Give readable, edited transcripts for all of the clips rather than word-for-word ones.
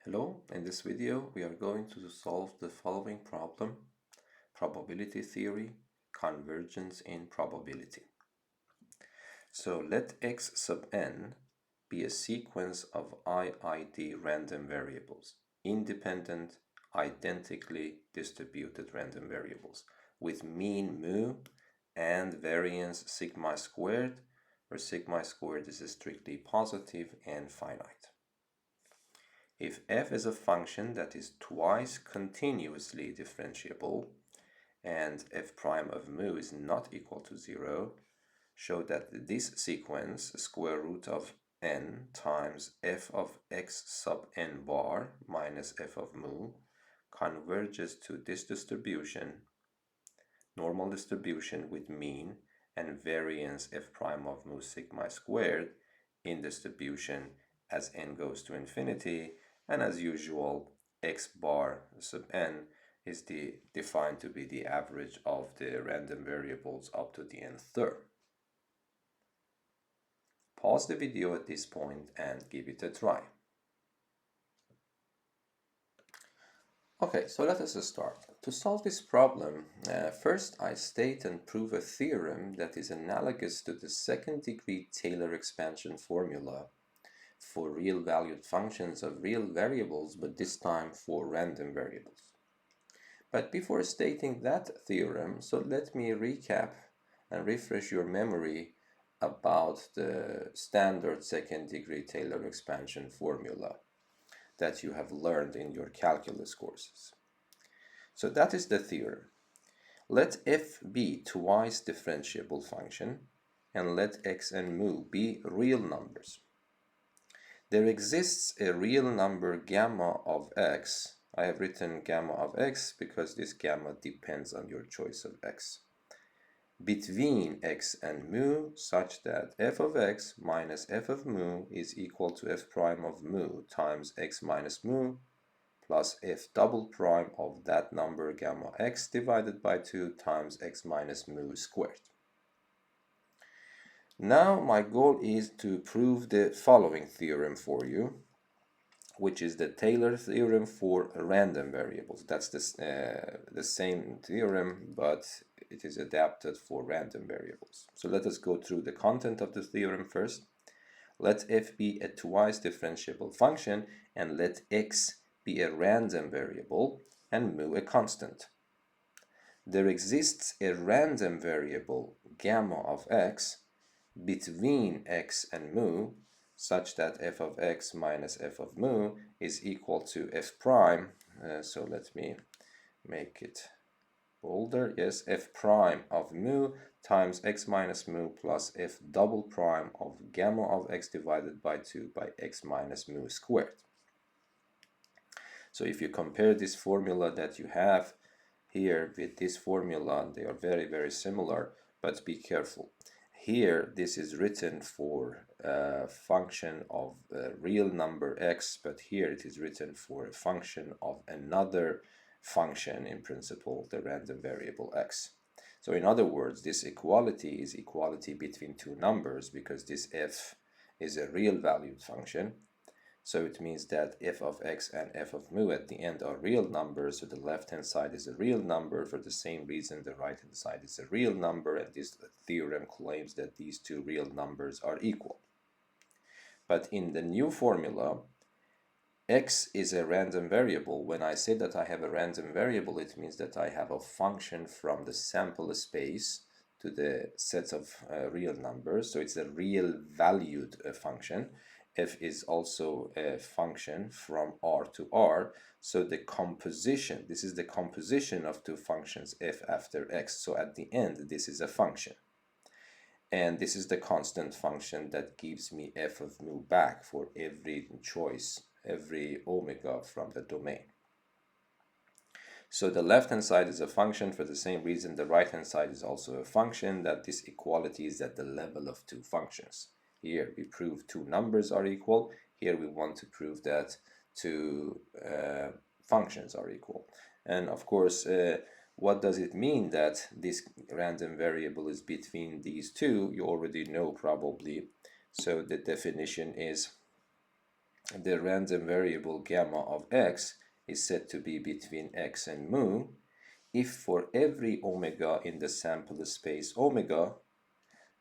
Hello, in this video we are going to solve the following problem: probability theory, convergence in probability. So let x sub n be a sequence of IID random variables, independent, identically distributed random variables, with mean mu and variance sigma squared, where sigma squared is strictly positive and finite. If f is a function that is twice continuously differentiable and f prime of mu is not equal to 0, show that this sequence, square root of n times f of x sub n bar minus f of mu, converges to this distribution, normal distribution with mean and variance f prime of mu sigma squared in distribution as n goes to infinity, and as usual x bar sub n is defined to be the average of the random variables up to the nth term. Pause the video at this point and give it a try. Okay, so let us start. To solve this problem, first I state and prove a theorem that is analogous to the second-degree Taylor expansion formula for real valued functions of real variables, but this time for random variables. But before stating that theorem, so let me recap and refresh your memory about the standard second-degree Taylor expansion formula that you have learned in your calculus courses. So that is the theorem. Let f be twice differentiable function and let x and mu be real numbers. There exists a real number gamma of x. I have written gamma of x because this gamma depends on your choice of x, between x and mu, such that f of x minus f of mu is equal to f prime of mu times x minus mu plus f double prime of that number gamma x divided by 2 times x minus mu squared. Now my goal is to prove the following theorem for you, which is the Taylor theorem for random variables. That's the same theorem, but it is adapted for random variables. So let us go through the content of the theorem first. Let f be a twice differentiable function and let x be a random variable and mu a constant. There exists a random variable gamma of x between x and mu, such that f of x minus f of mu is equal to f prime. So let me make it bolder. Yes, f prime of mu times x minus mu plus f double prime of gamma of x divided by 2 by x minus mu squared. So if you compare this formula that you have here with this formula, they are very, very similar, but be careful. Here, this is written for a function of a real number x, but here it is written for a function of another function in principle, the random variable x. So in other words, this equality is equality between two numbers because this f is a real valued function. So it means that f of x and f of mu at the end are real numbers, so the left-hand side is a real number. For the same reason, the right-hand side is a real number, and this theorem claims that these two real numbers are equal. But in the new formula, x is a random variable. When I say that I have a random variable, it means that I have a function from the sample space to the sets of real numbers, so it's a real valued function. F is also a function from R to R, so the composition, this is the composition of two functions f after x, so at the end this is a function. And this is the constant function that gives me f of mu back for every choice, every omega from the domain. So the left-hand side is a function. For the same reason, the right-hand side is also a function, that this equality is at the level of two functions. Here we prove two numbers are equal. Here we want to prove that two functions are equal. And of course, what does it mean that this random variable is between these two? You already know probably. So the definition is the random variable gamma of x is said to be between x and mu if for every omega in the sample space omega,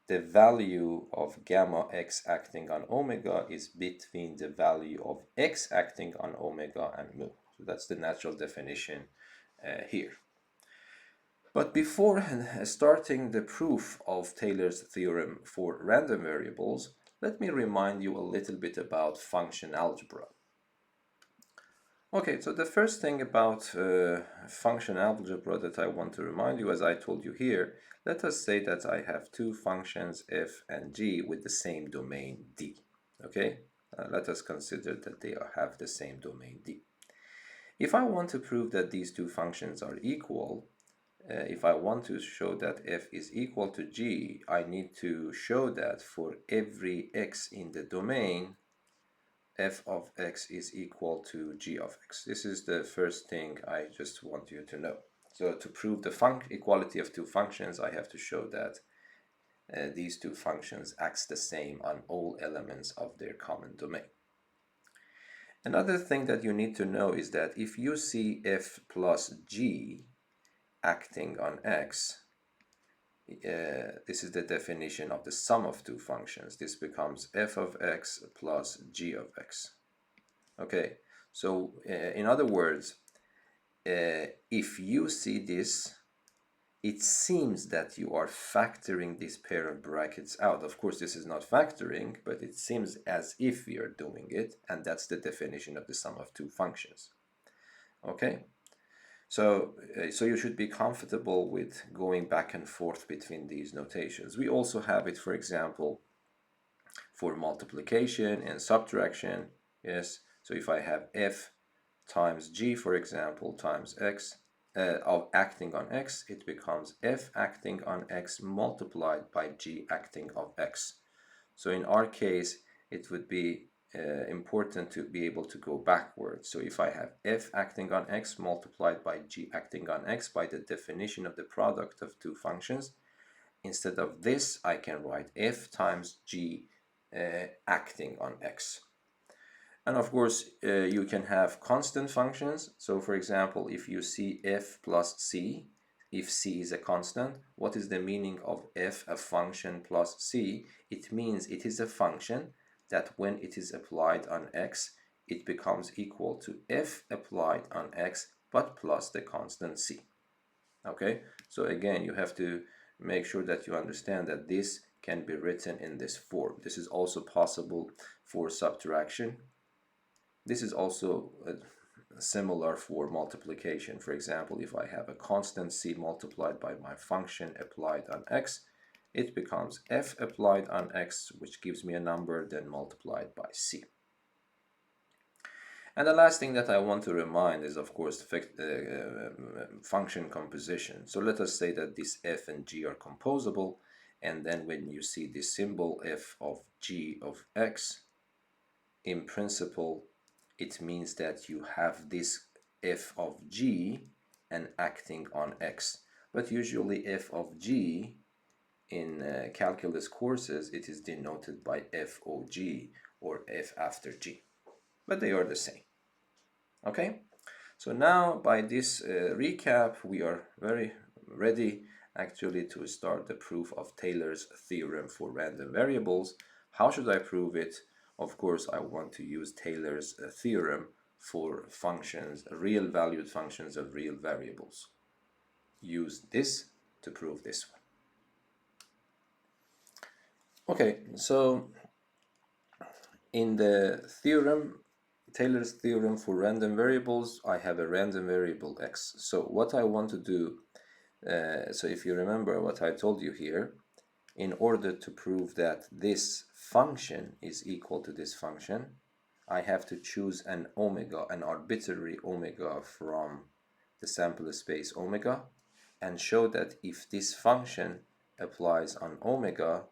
the value of gamma x acting on omega is between the value of x acting on omega and mu. So that's the natural definition here. But before starting the proof of Taylor's theorem for random variables, let me remind you a little bit about function algebra. Okay, so the first thing about function algebra that I want to remind you, as I told you here, let us say that I have two functions f and g with the same domain D. Okay, let us consider that they have the same domain D. If I want to prove that these two functions are equal, if I want to show that f is equal to g, I need to show that for every x in the domain, f of x is equal to g of x. This is the first thing I just want you to know. So to prove the equality of two functions, I have to show that these two functions act the same on all elements of their common domain. Another thing that you need to know is that if you see f plus g acting on x, this is the definition of the sum of two functions. This becomes f of x plus g of x. Okay, so in other words, if you see this, it seems that you are factoring this pair of brackets out. Of course, this is not factoring, but it seems as if we are doing it, and that's the definition of the sum of two functions. Okay, so you should be comfortable with going back and forth between these notations. We also have it, for example, for multiplication and subtraction. Yes, so if I have f times g, for example, times x of acting on x, it becomes f acting on x multiplied by g acting of x. So in our case, it would be important to be able to go backwards. So if I have f acting on x multiplied by g acting on x by the definition of the product of two functions, instead of this, I can write f times g acting on x. And of course, you can have constant functions. So for example, if you see f plus c, if c is a constant, what is the meaning of f, a function, plus c? It means it is a function that when it is applied on x, it becomes equal to f applied on x, but plus the constant c. Okay, so again, you have to make sure that you understand that this can be written in this form. This is also possible for subtraction. This is also similar for multiplication. For example, if I have a constant c multiplied by my function applied on x, it becomes f applied on x, which gives me a number, then multiplied by c. And the last thing that I want to remind is, of course, function composition. So let us say that this f and g are composable, and then when you see this symbol f of g of x, in principle, it means that you have this f of g and acting on x. But usually f of g in calculus courses, it is denoted by FOG or f after g. But they are the same. Okay? So now by this recap, we are very ready actually to start the proof of Taylor's theorem for random variables. How should I prove it? Of course, I want to use Taylor's theorem for functions, real valued functions of real variables. Use this to prove this one. Okay, so in the theorem, Taylor's theorem for random variables, I have a random variable x. So what I want to do, so if you remember what I told you here, in order to prove that this function is equal to this function, I have to choose an omega, an arbitrary omega from the sample space omega, and show that if this function applies on omega,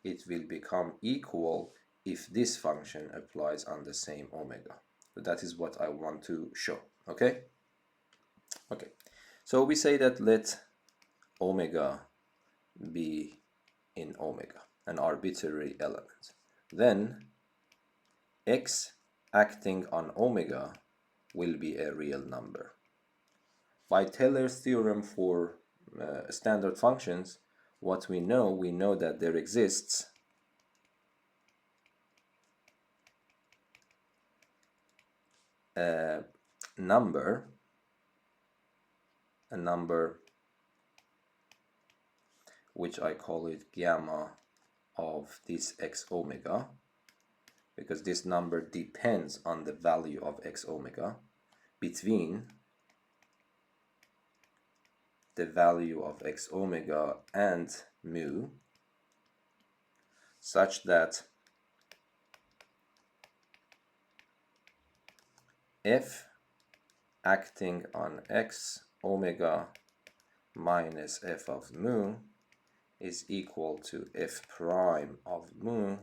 it will become equal if this function applies on the same omega. So that is what I want to show. Okay? Okay. So we say that let omega be in omega, an arbitrary element. Then x acting on omega will be a real number. By Taylor's theorem for standard functions, what we know that there exists a number which I call it gamma of this x omega, because this number depends on the value of x omega, between the value of x omega and mu, such that f acting on x omega minus f of mu is equal to f prime of mu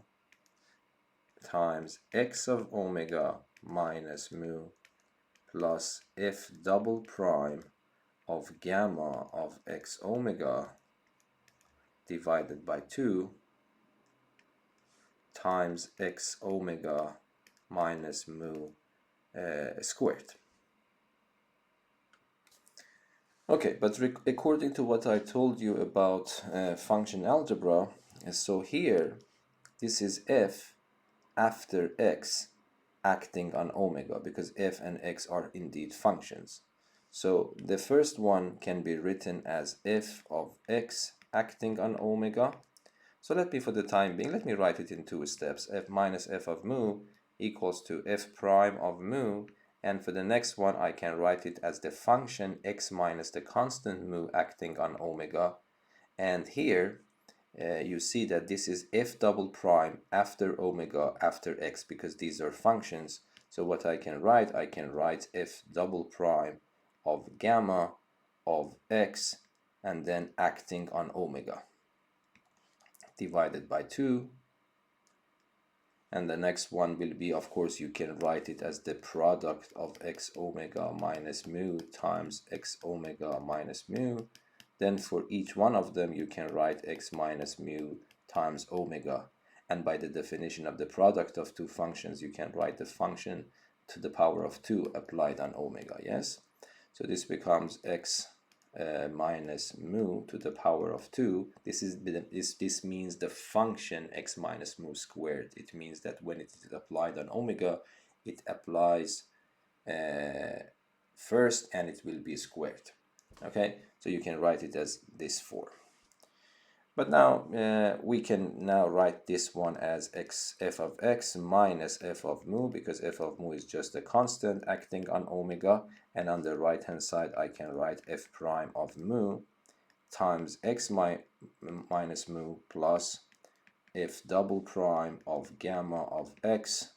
times x of omega minus mu plus f double prime of gamma of x omega divided by 2 times x omega minus mu squared. Okay, but according to what I told you about function algebra, so here this is f after x acting on omega, because f and x are indeed functions. So the first one can be written as f of x acting on omega. So for the time being, let me write it in 2 steps. F minus f of mu equals to f prime of mu, and for the next one I can write it as the function x minus the constant mu acting on omega. And here you see that this is f double prime after omega after x, because these are functions. So what I can write f double prime of gamma of x and then acting on omega divided by 2. And the next one will be, of course, you can write it as the product of x omega minus mu times x omega minus mu. Then for each one of them, you can write x minus mu times omega. And by the definition of the product of two functions, you can write the function to the power of 2 applied on omega, yes? So this becomes x minus mu to the power of 2. This means the function x minus mu squared. It means that when it is applied on omega, it applies first and it will be squared. Okay, so you can write it as this form. But now we can now write this one as f of x minus f of mu, because f of mu is just a constant acting on omega, and on the right hand side I can write f prime of mu times x minus mu plus f double prime of gamma of x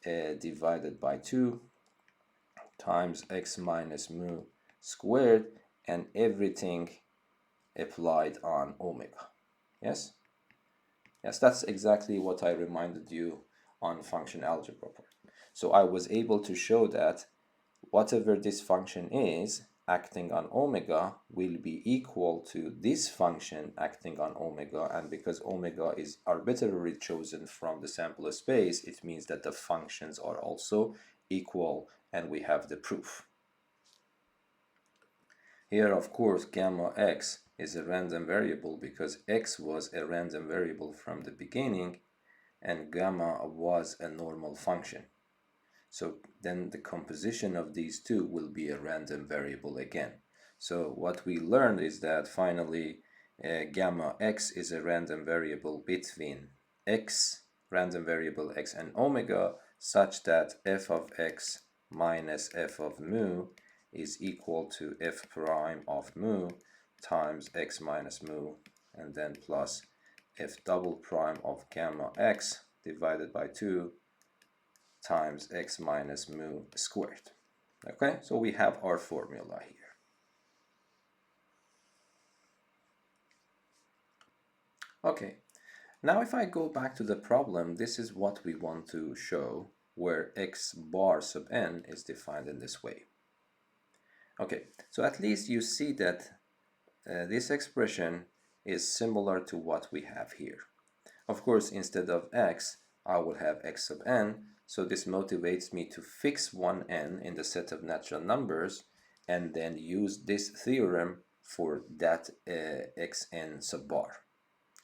divided by 2 times x minus mu squared, and everything applied on omega. Yes, that's exactly what I reminded you on function algebra part. So I was able to show that whatever this function is acting on omega will be equal to this function acting on omega, and because omega is arbitrarily chosen from the sample space, it means that the functions are also equal, and we have the proof. Here, of course, gamma x is a random variable because x was a random variable from the beginning and gamma was a normal function. So then the composition of these two will be a random variable again. So what we learned is that finally gamma x is a random variable between x, random variable x, and omega, such that f of x minus f of mu is equal to f prime of mu times x minus mu, and then plus f double prime of gamma x divided by 2 times x minus mu squared. Okay, so we have our formula here. Okay, now if I go back to the problem, this is what we want to show, where x bar sub n is defined in this way. Okay, so at least you see that this expression is similar to what we have here. Of course, instead of x, I will have x sub n, So this motivates me to fix one n in the set of natural numbers and then use this theorem for that xn sub bar.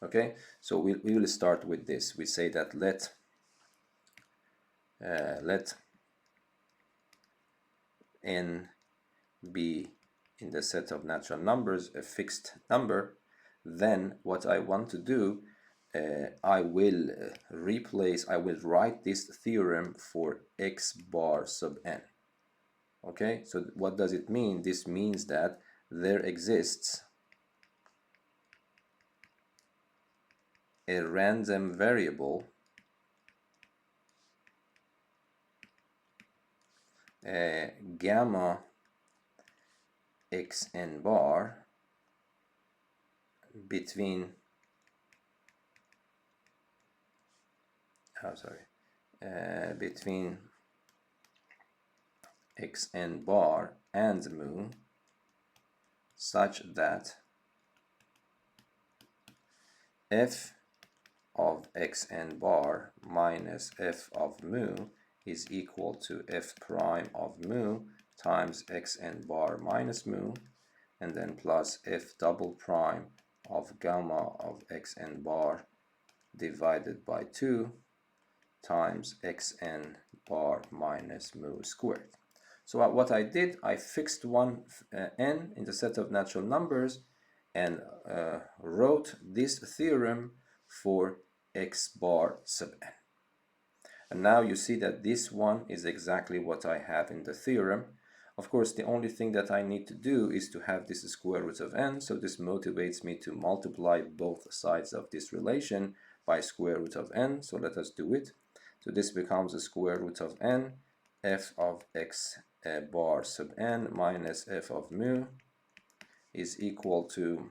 Okay, so we will start with this. We say that let n be in the set of natural numbers a fixed number. Then what I want to do, I will I will write this theorem for x bar sub n. Okay, so what does it mean? This means that there exists a random variable gamma xn bar between between xn bar and mu, such that f of xn bar minus f of mu is equal to f prime of mu times xn bar minus mu, and then plus f double prime of gamma of xn bar divided by 2 times xn bar minus mu squared. So what I did, I fixed one n in the set of natural numbers and wrote this theorem for x bar sub n. And now you see that this one is exactly what I have in the theorem. Of course, the only thing that I need to do is to have this square root of n, so this motivates me to multiply both sides of this relation by square root of n. So let us do it. So this becomes a square root of n, f of x bar sub n minus f of mu is equal to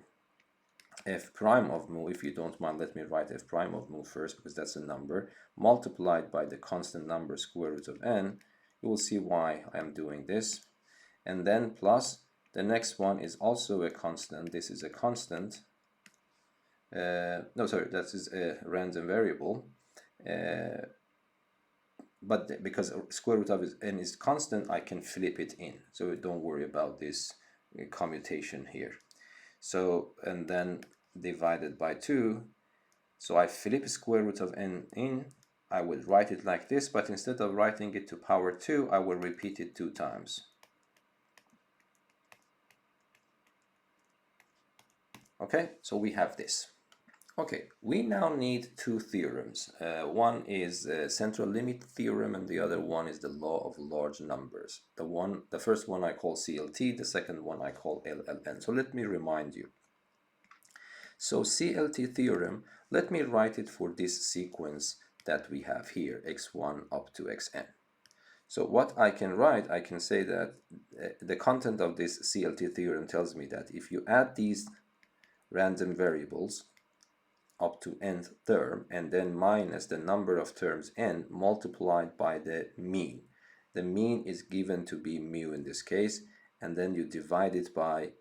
f prime of mu. If you don't mind, let me write f prime of mu first, because that's a number, multiplied by the constant number square root of n. You will see why I am doing this. And then plus the next one is also a constant. This is a constant. No, sorry, that is a random variable. But because square root of n is constant, I can flip it in. So don't worry about this commutation here. So, and then divided by 2. So I flip square root of n in. I will write it like this, but instead of writing it to power 2, I will repeat it 2 times. Okay, so we have this. Okay, we now need two theorems. One is a central limit theorem, and the other one is the law of large numbers. The first one I call CLT, the second one I call LLN. So let me remind you. So CLT theorem, let me write it for this sequence that we have here, x1 up to xn. So what I can write, I can say that the content of this CLT theorem tells me that if you add these random variables up to nth term and then minus the number of terms n multiplied by the mean. The mean is given to be mu in this case, and then you divide it by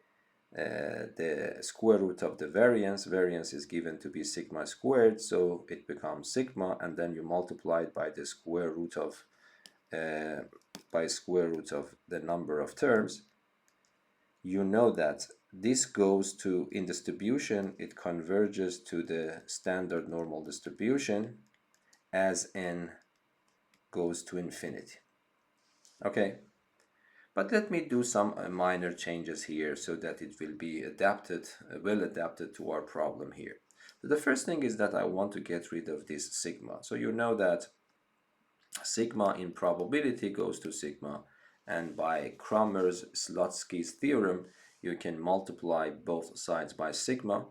the square root of the variance. Variance is given to be sigma squared, so it becomes sigma, and then you multiply it by the square root of the number of terms. You know that this goes to, in distribution, it converges to the standard normal distribution as n goes to infinity. Okay, but let me do some minor changes here so that it will be adapted, well adapted to our problem here. So the first thing is that I want to get rid of this sigma. So you know that sigma in probability goes to sigma, and by Kramers-Slutsky's theorem, you can multiply both sides by sigma,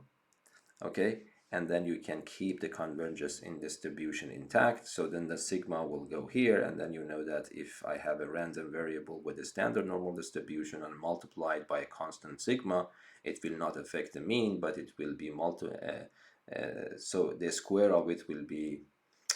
okay, and then you can keep the convergence in distribution intact. So then the sigma will go here, and then you know that if I have a random variable with a standard normal distribution and multiplied by a constant sigma, it will not affect the mean, but it will be so the square of it will be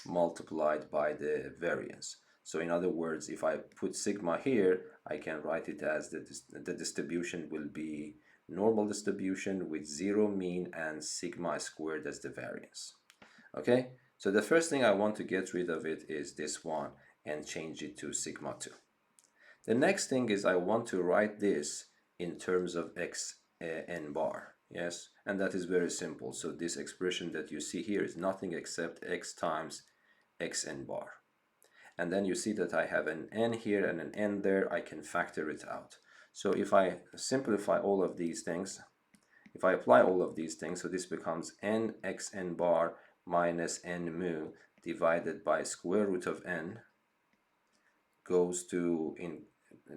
multiplied by the variance. So in other words, if I put sigma here, I can write it as the distribution will be normal distribution with 0 mean and sigma squared as the variance. Okay, so the first thing I want to get rid of it is this one, and change it to sigma 2. The next thing is I want to write this in terms of x n bar, yes, and that is very simple. So this expression that you see here is nothing except x times x n bar. And then you see that I have an n here and an n there. I can factor it out. So if I simplify all of these things, if I apply all of these things, so this becomes n x n bar minus n mu divided by square root of n goes to, in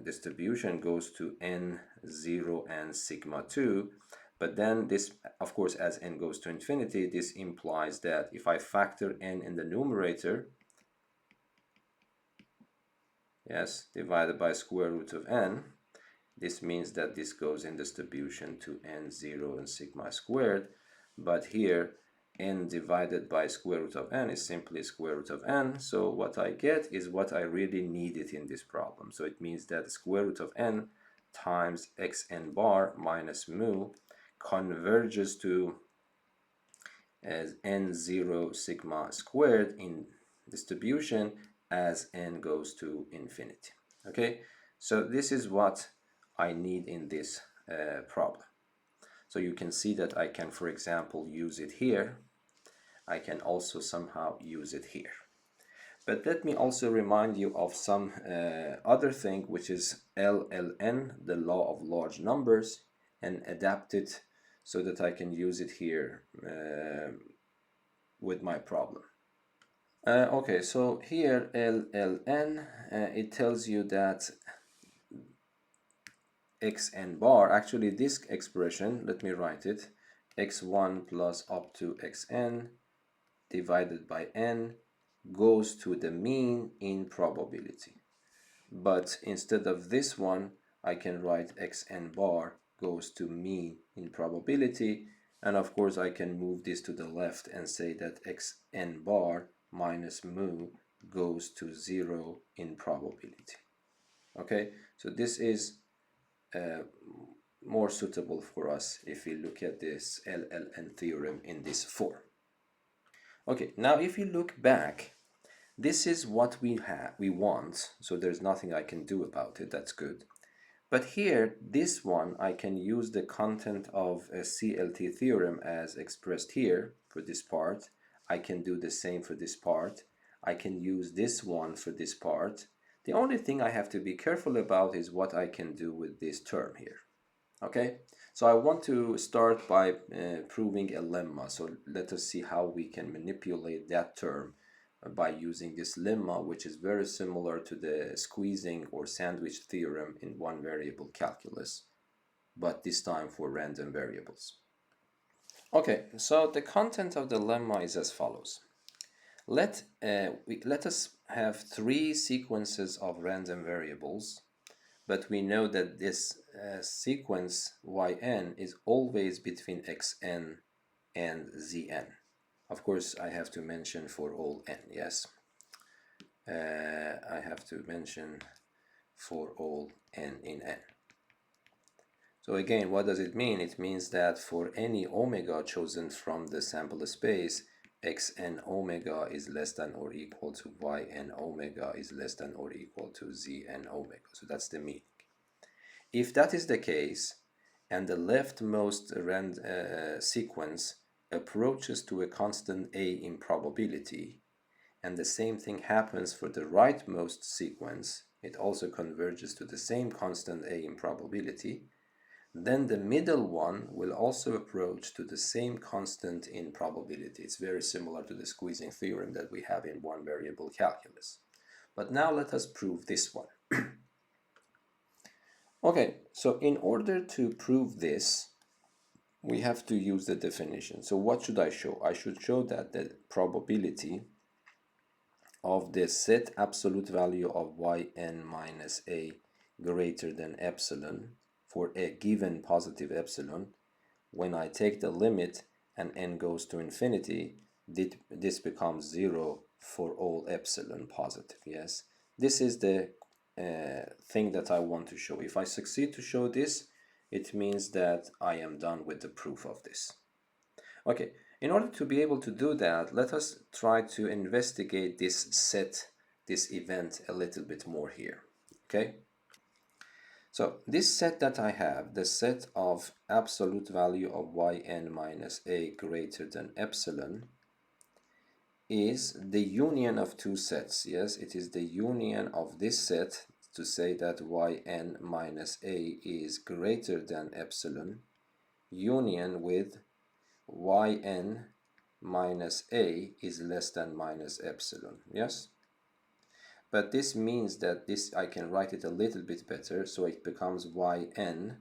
distribution, goes to n0 and sigma 2. But then this, of course, as n goes to infinity, this implies that if I factor n in the numerator, yes, divided by square root of n, this means that this goes in distribution to n0 and sigma squared. But here, n divided by square root of n is simply square root of n. So what I get is what I really needed in this problem. So it means that the square root of n times xn bar minus mu converges to as n0 sigma squared in distribution as n goes to infinity. Okay, so this is what I need in this problem. So you can see that I can, for example, use it here. I can also somehow use it here. But let me also remind you of some other thing, which is LLN, the law of large numbers, and adapt it so that I can use it here with my problem. Okay, so here LLN, it tells you that xn bar, actually this expression, let me write it, x1 plus up to xn divided by n goes to the mean in probability. But instead of this one, I can write xn bar goes to mean in probability, and of course I can move this to the left and say that xn bar minus mu goes to 0 in probability. Okay, so this is more suitable for us if we look at this LLN theorem in this form. Okay, now if you look back, this is what we want, so there's nothing I can do about it. That's good. But here, this one, I can use the content of a CLT theorem as expressed here for this part. I can do the same for this part. I can use this one for this part. The only thing I have to be careful about is what I can do with this term here. Okay, so I want to start by proving a lemma. So let us see how we can manipulate that term by using this lemma, which is very similar to the squeezing or sandwich theorem in one variable calculus, but this time for random variables. Okay, so the content of the lemma is as follows. Let us have 3 sequences of random variables, but we know that this sequence yn is always between xn and zn. Of course, I have to mention for all n, yes. I have to mention for all n in n. So again, what does it mean? It means that for any omega chosen from the sample space, xn omega is less than or equal to yn omega is less than or equal to zn omega. So that's the meaning. If that is the case, and the leftmost sequence approaches to a constant a in probability, and the same thing happens for the rightmost sequence, it also converges to the same constant a in probability, then the middle one will also approach to the same constant in probability. It's very similar to the squeezing theorem that we have in one variable calculus. But now let us prove this one. Okay, so in order to prove this, we have to use the definition. So what should I show? I should show that the probability of the set absolute value of yn minus a greater than epsilon for a given positive epsilon, when I take the limit and n goes to infinity, this becomes 0 for all epsilon positive, yes? This is the thing that I want to show. If I succeed to show this, it means that I am done with the proof of this. Okay, in order to be able to do that, let us try to investigate this set this event a little bit more here. Okay, so this set that I have, the set of absolute value of yn minus a greater than epsilon, is the union of two sets. Yes, it is the union of this set to say that yn minus a is greater than epsilon, union with yn minus a is less than minus epsilon. Yes, but this means that this, I can write it a little bit better, so it becomes yn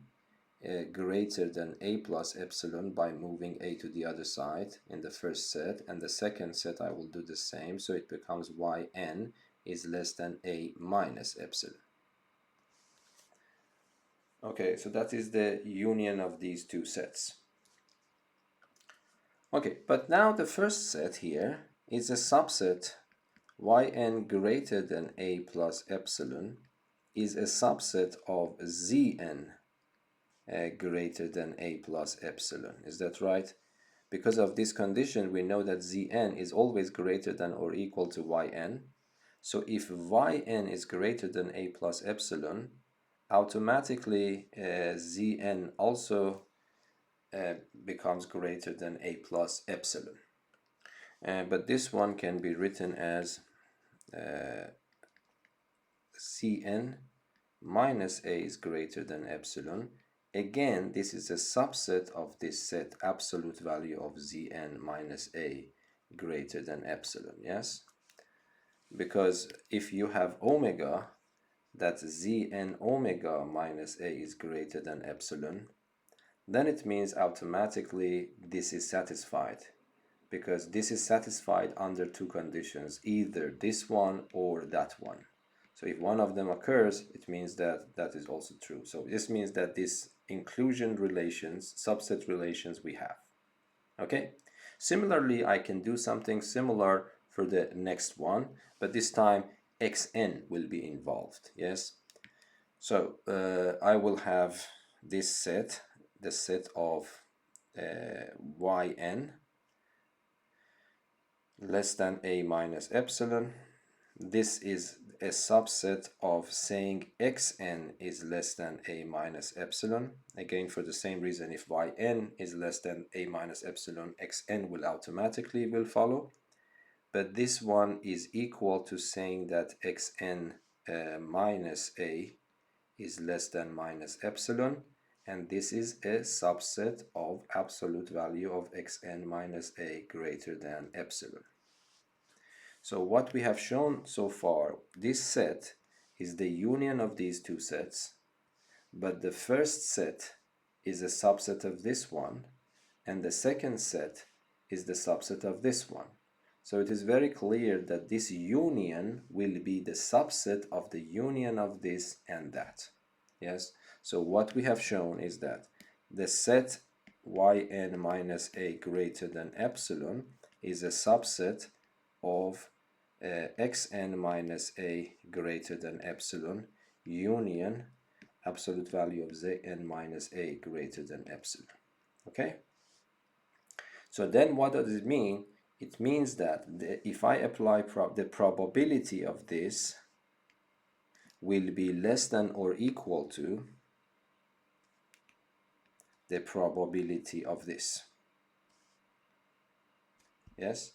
greater than a plus epsilon by moving a to the other side in the first set, and the second set I will do the same, so it becomes yn is less than a minus epsilon. Okay, so that is the union of these two sets. Okay, but now the first set here is a subset. Yn greater than a plus epsilon is a subset of Zn greater than a plus epsilon. Is that right? Because of this condition, we know that Zn is always greater than or equal to Yn. So if Yn is greater than a plus epsilon, automatically Zn also becomes greater than a plus epsilon. But this one can be written as Cn minus a is greater than epsilon. Again, this is a subset of this set absolute value of Zn minus a greater than epsilon. Yes, because if you have omega, that Zn omega minus a is greater than epsilon, then it means automatically this is satisfied, because this is satisfied under two conditions, either this one or that one. So if one of them occurs, it means that that is also true. So this means that this inclusion relations, subset relations we have. Okay, similarly I can do something similar for the next one, but this time xn will be involved. Yes, so I will have this set, the set of yn less than a minus epsilon. This is a subset of saying xn is less than a minus epsilon. Again, for the same reason, if yn is less than a minus epsilon, xn will automatically follow. But this one is equal to saying that xn minus a is less than minus epsilon, and this is a subset of absolute value of xn minus a greater than epsilon. So what we have shown so far, this set is the union of these two sets, but the first set is a subset of this one, and the second set is the subset of this one. So it is very clear that this union will be the subset of the union of this and that. Yes, so what we have shown is that the set yn minus a greater than epsilon is a subset of xn minus a greater than epsilon union absolute value of zn minus a greater than epsilon. Okay, so then what does it mean? It means that if I apply the probability of this will be less than or equal to the probability of this. Yes,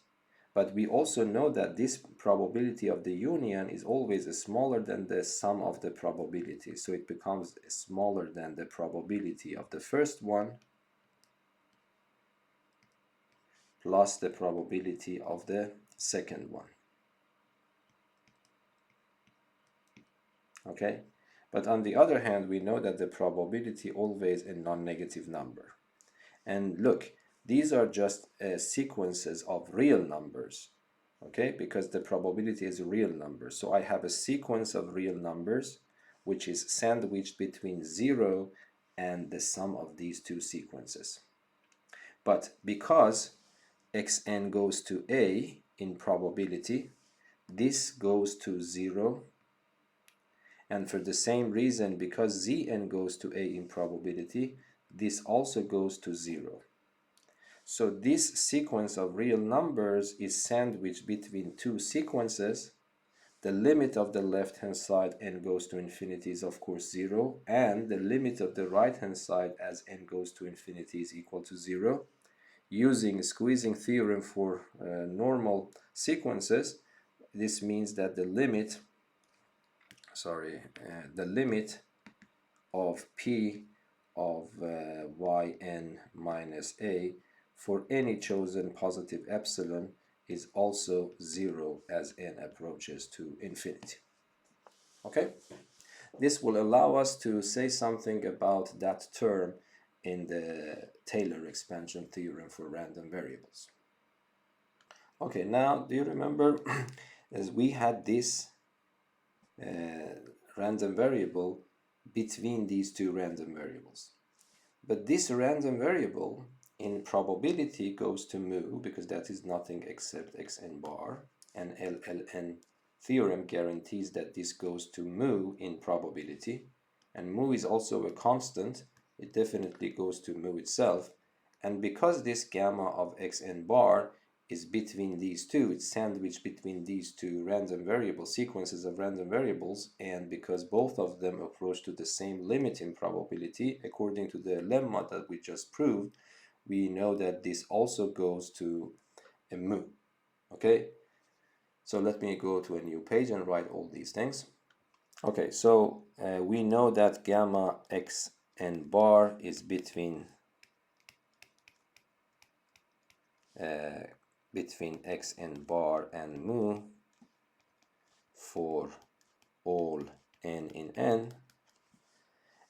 but we also know that this probability of the union is always smaller than the sum of the probabilities, so it becomes smaller than the probability of the first one plus the probability of the second one. Okay, but on the other hand, we know that the probability always a non-negative number. And look, these are just sequences of real numbers, okay, because the probability is a real number. So I have a sequence of real numbers which is sandwiched between 0 and the sum of these two sequences. But because xn goes to a in probability, this goes to 0, and for the same reason, because zn goes to a in probability, this also goes to 0. So this sequence of real numbers is sandwiched between two sequences, the limit of the left hand side n goes to infinity is of course 0, and the limit of the right hand side as n goes to infinity is equal to 0. Using a squeezing theorem for normal sequences, this means that the limit of p of yn minus a for any chosen positive epsilon is also 0 as n approaches to infinity. Okay, this will allow us to say something about that term in the Taylor expansion theorem for random variables. Okay, now do you remember as we had this random variable between these two random variables, but this random variable in probability goes to mu because that is nothing except xn bar, and LLN theorem guarantees that this goes to mu in probability, and mu is also a constant, it definitely goes to mu itself, and because this gamma of xn bar is between these two, it's sandwiched between these two random variable sequences of random variables, and because both of them approach to the same limit in probability according to the lemma that we just proved, we know that this also goes to a mu. Okay, so let me go to a new page and write all these things. Okay, so we know that gamma xn bar is between xn bar and mu for all n in n.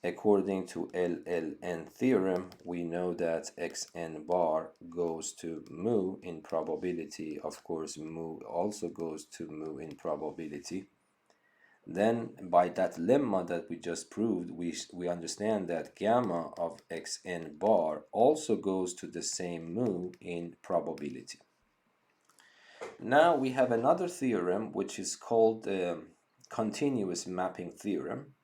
According to LLN theorem, we know that xn bar goes to mu in probability. Of course, mu also goes to mu in probability. Then, by that lemma that we just proved, we understand that gamma of xn bar also goes to the same mu in probability. Now we have another theorem which is called the continuous mapping theorem.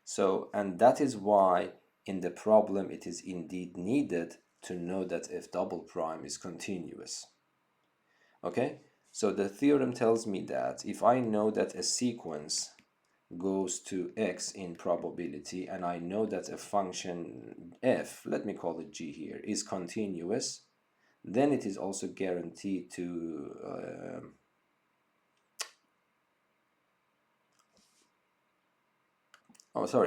So, and that is why in the problem it is indeed needed to know that f double prime is continuous. Okay, so the theorem tells me that if I know that a sequence goes to x in probability, and I know that a function f, let me call it g here, is continuous, then it is also guaranteed to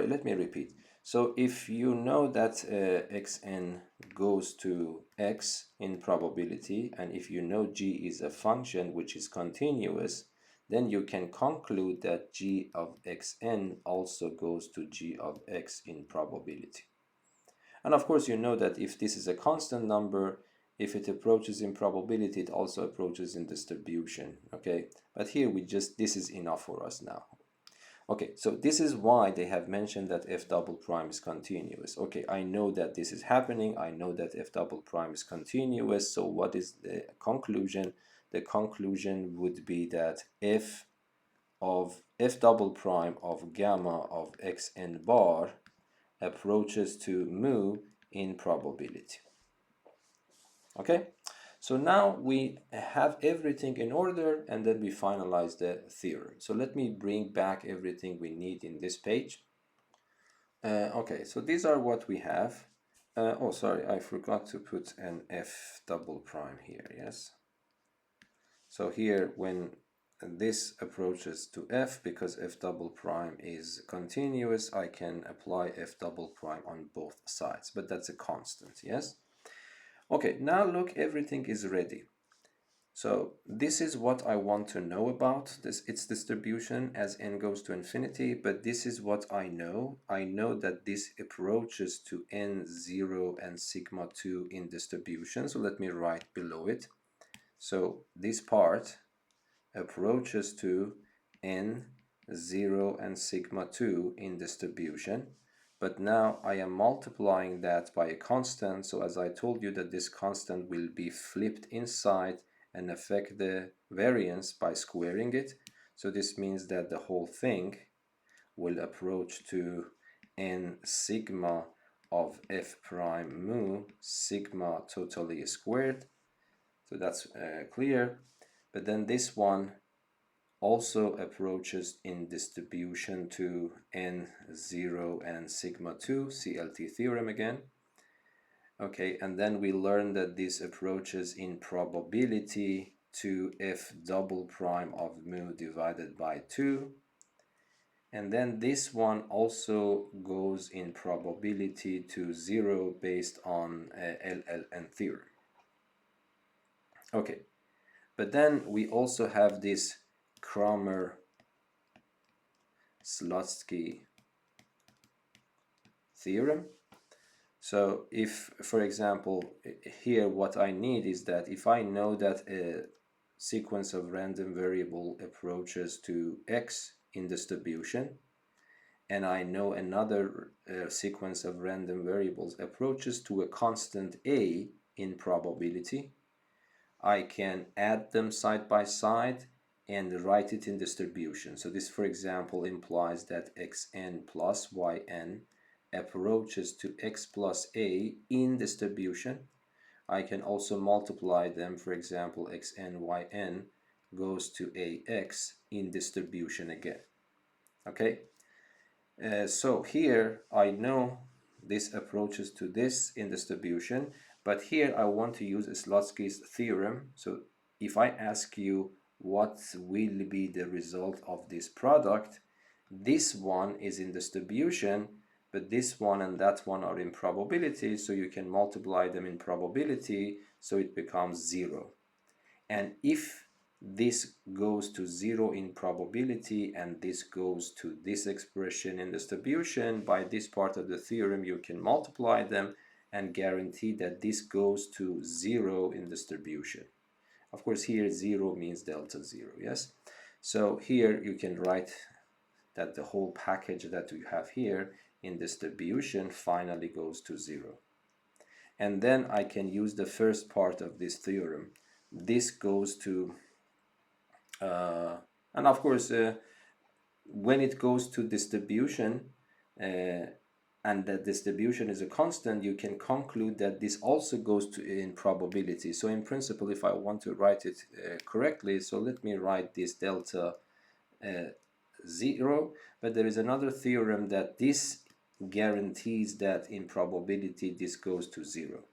let me repeat. So if you know that xn goes to x in probability, and if you know g is a function which is continuous, then you can conclude that g of xn also goes to g of x in probability. And of course you know that if this is a constant number, if it approaches in probability, it also approaches in distribution. Okay, but here this is enough for us now. Okay, so this is why they have mentioned that f double prime is continuous. Okay, I know that this is happening. I know that f double prime is continuous. So what is the conclusion? The conclusion would be that f double prime of gamma of xn bar approaches to mu in probability. Okay, so now we have everything in order, and then we finalize the theorem. So let me bring back everything we need in this page. Okay, so these are what we have. Oh, sorry, I forgot to put an f double prime here, yes. So here, when this approaches to f, because f double prime is continuous, I can apply f double prime on both sides, but that's a constant, yes? Okay, now look, everything is ready. So this is what I want to know about its distribution as n goes to infinity, but this is what I know. I know that this approaches to n0 and sigma 2 in distribution, so let me write below it. So this part approaches to n0 and sigma 2 in distribution. But now I am multiplying that by a constant, so as I told you that this constant will be flipped inside and affect the variance by squaring it. So this means that the whole thing will approach to n sigma of f prime mu sigma totally squared. So that's clear. But then this one also approaches in distribution to n0 and sigma 2, CLT theorem again. Okay, and then we learned that this approaches in probability to f double prime of mu divided by 2. And then this one also goes in probability to 0 based on LLN theorem. Okay, but then we also have this Kramer-Slutsky theorem. So if, for example, here what I need is that if I know that a sequence of random variable approaches to x in distribution, and I know another sequence of random variables approaches to a constant a in probability, I can add them side by side and write it in distribution. So this, for example, implies that xn plus yn approaches to x plus a in distribution. I can also multiply them, for example, xn yn goes to ax in distribution again. Okay, so here I know this approaches to this in distribution, but here I want to use Slutsky's theorem. So if I ask you what will be the result of this product, this one is in distribution, but this one and that one are in probability, so you can multiply them in probability, so it becomes 0. And if this goes to 0 in probability and this goes to this expression in distribution, by this part of the theorem you can multiply them and guarantee that this goes to 0 in distribution. Of course, here 0 means delta 0, yes? So here you can write that the whole package that we have here in distribution finally goes to 0. And then I can use the first part of this theorem. This goes to, and of course, when it goes to distribution, and that distribution is a constant, you can conclude that this also goes to in probability. So in principle, if I want to write it correctly, so let me write this delta 0, but there is another theorem that this guarantees that in probability this goes to 0.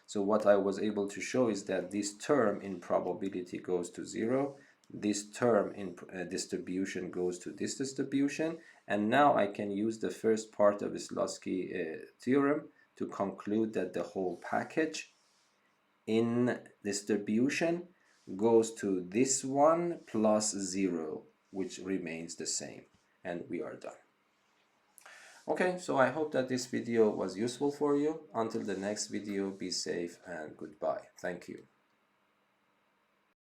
So what I was able to show is that this term in probability goes to 0, this term in distribution goes to this distribution, and now I can use the first part of the Slutsky theorem to conclude that the whole package in distribution goes to this one plus 0, which remains the same, and we are done. Okay, so I hope that this video was useful for you. Until the next video, be safe and goodbye. Thank you.